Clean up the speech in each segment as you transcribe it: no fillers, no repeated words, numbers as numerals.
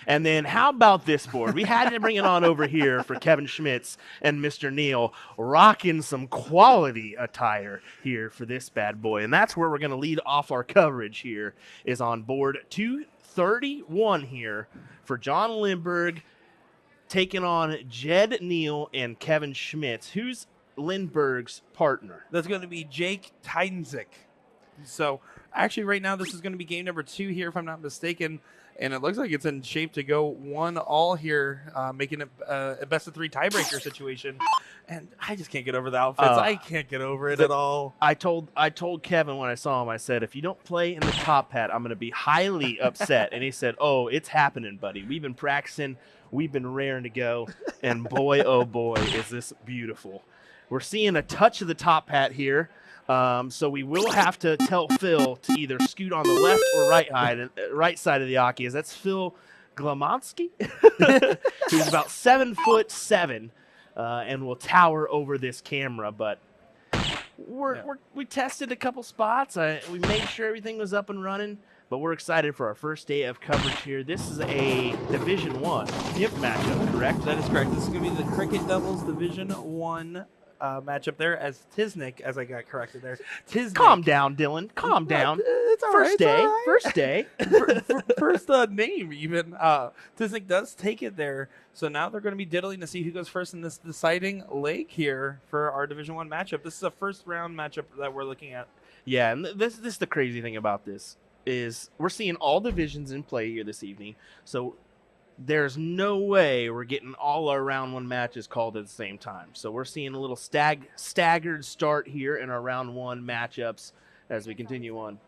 And then how about this board? We had to bring it on over here for Kevin Schmitz and Mr. Neal rocking some quality attire here for this bad boy. And that's where we're going to lead off our coverage here is on board 231 here for Jon Lindberg taking on Jed Neal and Kevin Schmitz. Who's Lindberg's partner? That's going to be Jake Tyznik. So actually right now this is going to be game number 2 here if I'm not mistaken. And it looks like it's in shape to go 1-all here, making it a best-of-3 tiebreaker situation. And I just can't get over the outfits. I can't get over it at all. I told Kevin when I saw him, I said, if you don't play in the top hat, I'm going to be highly upset. And he said, oh, it's happening, buddy. We've been practicing. We've been raring to go. And boy, oh boy, is this beautiful. We're seeing a touch of the top hat here. So we will have to tell Phil to either scoot on the left or right side of the Aki. That's Phil Glamonski, who's about 7'7", and will tower over this camera. But we tested a couple spots. We made sure everything was up and running. But we're excited for our first day of coverage here. This is a Division I matchup, correct? That is correct. This is going to be the Cricket Doubles Division I matchup there as Tyznik, as I got corrected there. Tyznik. Calm down, Dylan. Calm down. It's all First right. day. First day. First name even. Tyznik does take it there. So now they're going to be diddling to see who goes first in this deciding leg here for our Division I matchup. This is a first round matchup that we're looking at. Yeah, and this is the crazy thing about this is we're seeing all divisions in play here this evening. So there's no way we're getting all our round 1 matches called at the same time. So we're seeing a little staggered start here in our round 1 matchups as we continue on.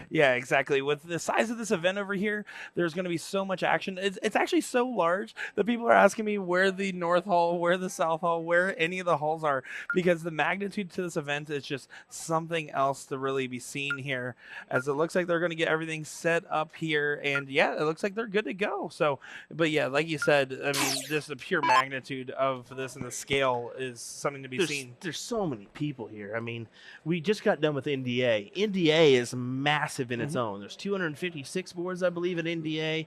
Yeah, exactly. With the size of this event over here, there's going to be so much action. It's actually so large that people are asking me where the North Hall, where the South Hall, where any of the halls are, because the magnitude to this event is just something else to really be seen here, as it looks like they're going to get everything set up here. And yeah, it looks like they're good to go. So, but yeah, like you said, I mean, just the pure magnitude of this and the scale is something to be seen. There's so many people here. I mean, we just got done with NDA. NDA is massive in its own. There's 256 boards, I believe, at NDA.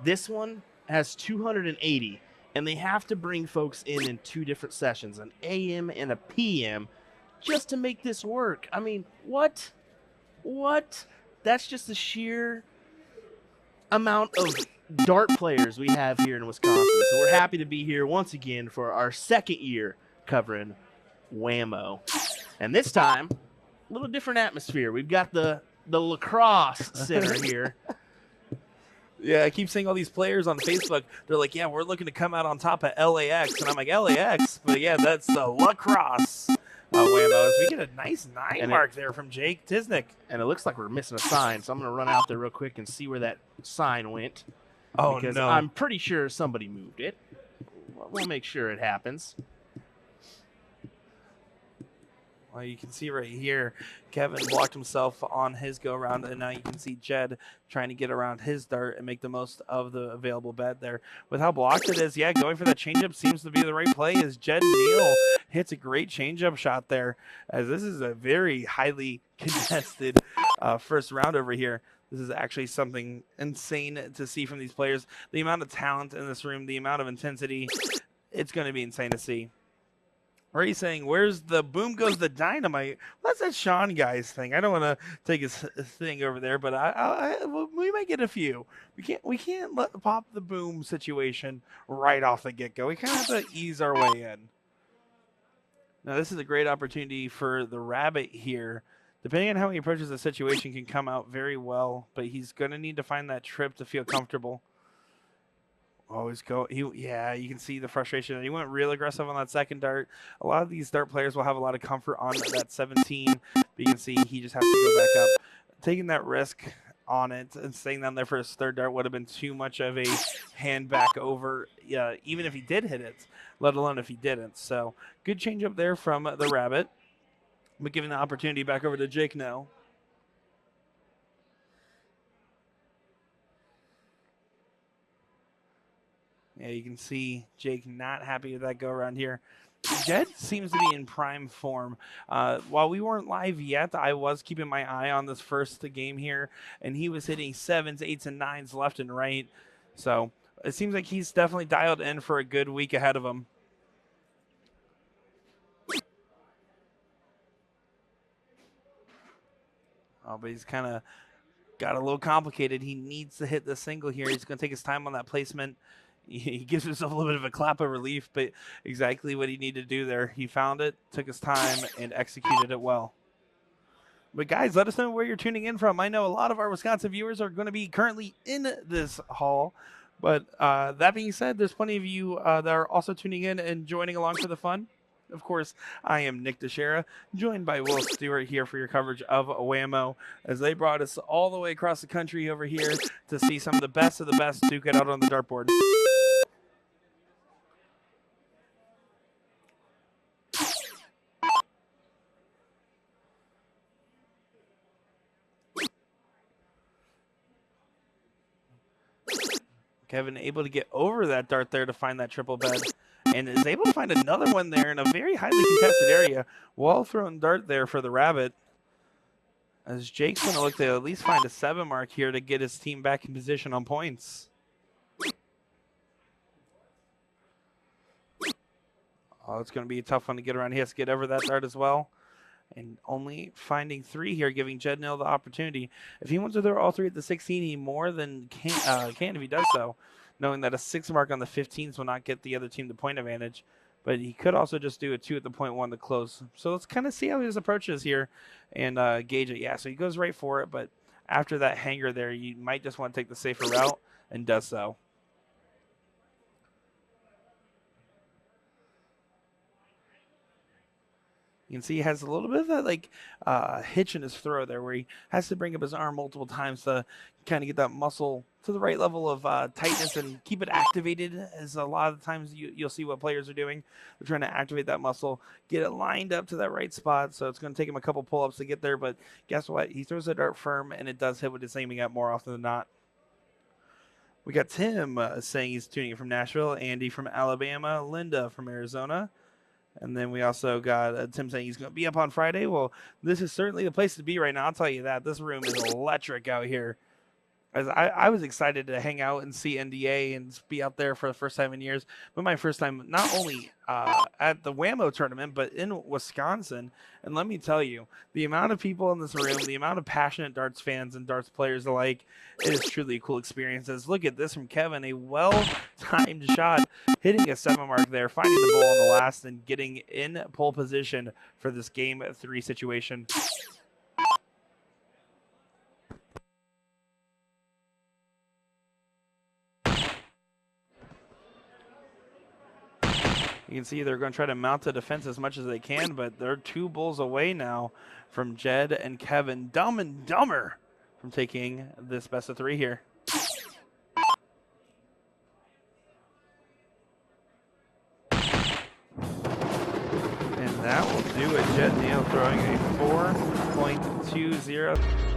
This one has 280, and they have to bring folks in 2 different sessions, an AM and a PM, just to make this work. I mean, what? That's just the sheer amount of dart players we have here in Wisconsin. So we're happy to be here once again for our second year covering WAMO. And this time, a little different atmosphere. We've got the Crosse Center here. Yeah, I keep seeing all these players on Facebook. They're like, yeah, we're looking to come out on top at LAX. And I'm like, LAX? But yeah, that's the Lacrosse WAMOs. We get a nice 9 mark there from Jake Tyznik. And it looks like we're missing a sign, so I'm going to run out there real quick and see where that sign went. Oh, because no. I'm pretty sure somebody moved it. We'll make sure it happens. Well, you can see right here, Kevin blocked himself on his go-around, and now you can see Jed trying to get around his dart and make the most of the available bed there. With how blocked it is, yeah, going for that changeup seems to be the right play as Jed Neal hits a great changeup shot there, as this is a very highly contested first round over here. This is actually something insane to see from these players. The amount of talent in this room, the amount of intensity, it's going to be insane to see. Or he's saying, where's the boom goes the dynamite? Well, that's that Sean guy's thing. I don't want to take his thing over there, but we might get a few. We can't let pop the boom situation right off the get-go. We kind of have to ease our way in. Now, this is a great opportunity for the Rabbit here. Depending on how he approaches the situation, can come out very well, but he's going to need to find that trip to feel comfortable. Always go. Yeah, you can see the frustration. He went real aggressive on that second dart. A lot of these dart players will have a lot of comfort on that 17, but you can see he just has to go back up. Taking that risk on it and staying down there for his third dart would have been too much of a hand back over, even if he did hit it, let alone if he didn't. So good change up there from the Rabbit. But giving the opportunity back over to Jake now. Yeah, you can see Jake not happy with that go around here. Jed seems to be in prime form. While we weren't live yet, I was keeping my eye on this first game here, and he was hitting 7s, 8s, and 9s left and right. So it seems like he's definitely dialed in for a good week ahead of him. Oh, but he's kind of got a little complicated. He needs to hit the single here. He's going to take his time on that placement. He gives himself a little bit of a clap of relief, but exactly what he needed to do there. He found it, took his time, and executed it well. But guys, let us know where you're tuning in from. I know a lot of our Wisconsin viewers are going to be currently in this hall. But that being said, there's plenty of you that are also tuning in and joining along for the fun. Of course, I am Nick Dichiria, joined by Will Stuart here for your coverage of WAMO, as they brought us all the way across the country over here to see some of the best duke it out on the dartboard. Kevin able to get over that dart there to find that triple bed, and is able to find another one there in a very highly contested area. Well thrown dart there for the rabbit, as Jake's going to look to at least find a 7 mark here to get his team back in position on points. Oh, it's going to be a tough one to get around. He has to get over that dart as well. And only finding 3 here, giving Jed Neal the opportunity. If he wants to throw all 3 at the 16, he more than can if he does so, knowing that a 6 mark on the 15s will not get the other team the point advantage. But he could also just do a 2 at the point 1 to close. So let's kind of see how his approach is here and gauge it. Yeah, so he goes right for it, but after that hanger there, you might just want to take the safer route, and does so. You can see he has a little bit of that hitch in his throw there, where he has to bring up his arm multiple times to kind of get that muscle to the right level of tightness and keep it activated, as a lot of the times you'll see what players are doing. They're trying to activate that muscle, get it lined up to that right spot. So it's going to take him a couple pull-ups to get there, but guess what? He throws the dart firm, and it does hit what it's aiming at more often than not. We got Tim saying he's tuning in from Nashville, Andy from Alabama, Linda from Arizona. And then we also got Tim saying he's going to be up on Friday. Well, this is certainly the place to be right now. I'll tell you that. This room is electric out here. As I was excited to hang out and see NDA and be out there for the first time in years. But my first time not only at the WAMO tournament, but in Wisconsin. And let me tell you, the amount of people in this room, the amount of passionate darts fans and darts players alike, it is truly a cool experience. As look at this from Kevin, a well-timed shot, hitting a 7 mark there, finding the ball on the last, and getting in pole position for this game 3 situation. You can see they're going to try to mount the defense as much as they can, but they're 2 bulls away now from Jed and Kevin, Dumb and Dumber, from taking this best of 3 here. And that will do it. Jed Neal throwing a 4.20.